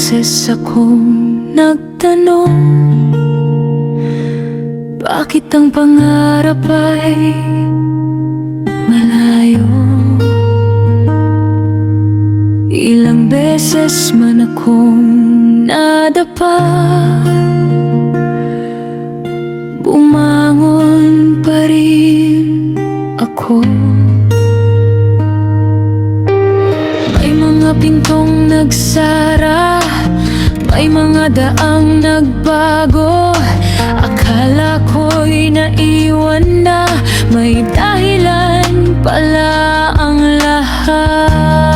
beses akong nagtanong, bakit ang pangarap ay malayo? Ilang beses man akong nadapa, bumangon pa rin ako. May mga pintong nagsara, may mga daang nagbago. Akala ko'y naiwan na, may dahilan pala ang lahat.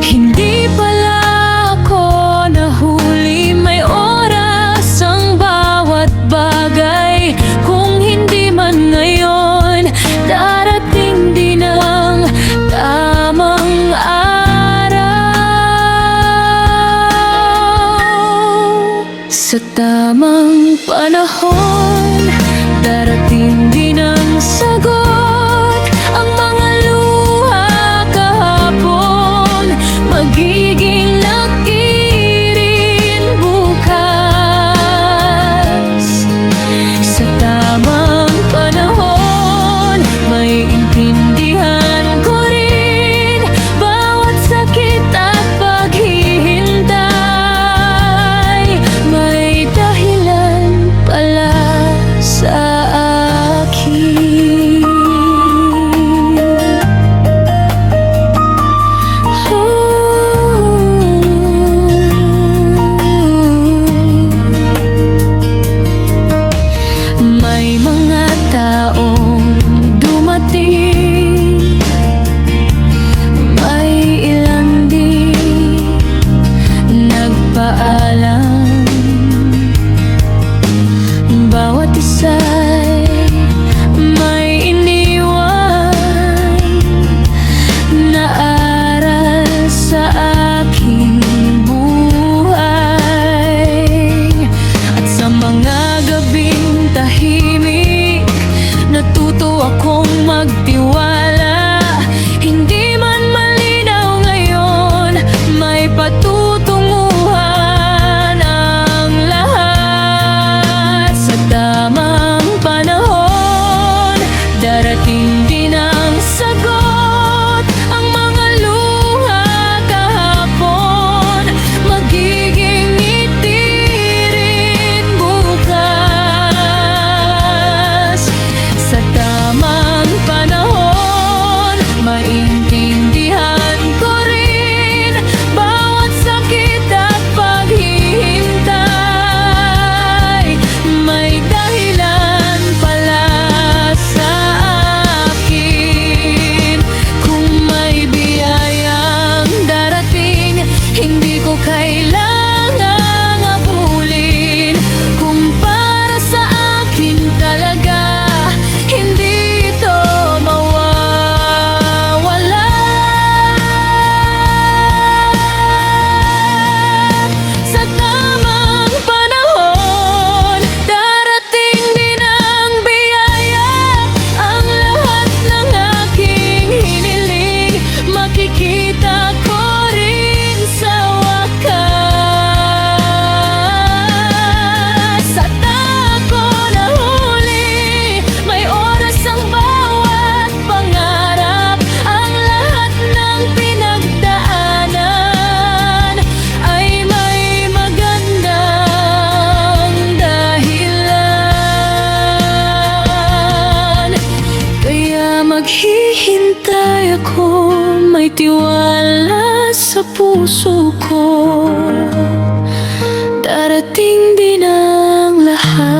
Hindi pala ako nahuli, may oras ang bawat bagay. Kung hindi man ngayon, darating din ang tamang araw. Sa tamang panahon, darating din ang sagot. Ang mga luha kahapon, magiging lakirin bukas. Sa tamang panahon, may intindihan ko rin bawat sakit at paghihintay. May dahilan pala sa akin. May mga taong dumating, may ilan din nagpaalam. Bawat isa'y may iniwan na aral sa aking buhay. At sa mga gabing tahimik, natuto akong magtiwala. Hindi man malinaw ngayon, may patutunguhan ang lahat. Sa tamang panahon, darating din ang sagot. Ang mga luha kahapon, magiging ngiti rin bukas. Sa tamang panahon, maintindihan ko rin bawat sakit at paghihintay. May dahilan pala sa akin. Kung may biyayang darating, hindi ko kailangang abulin. Kung para sa akin talaga, hindi ito mawawala. Sa tamang panahon, darating din ang biyaya. Ang lahat ng aking hiniling, makikita ko rin sa wakas. Sa tako na huli, may oras ang bawat pangarap. Ang lahat ng pinagdaanan ay may magandang dahilan. Kaya maghihintay ako, may tiwala sa puso ko. Darating din ang lahat.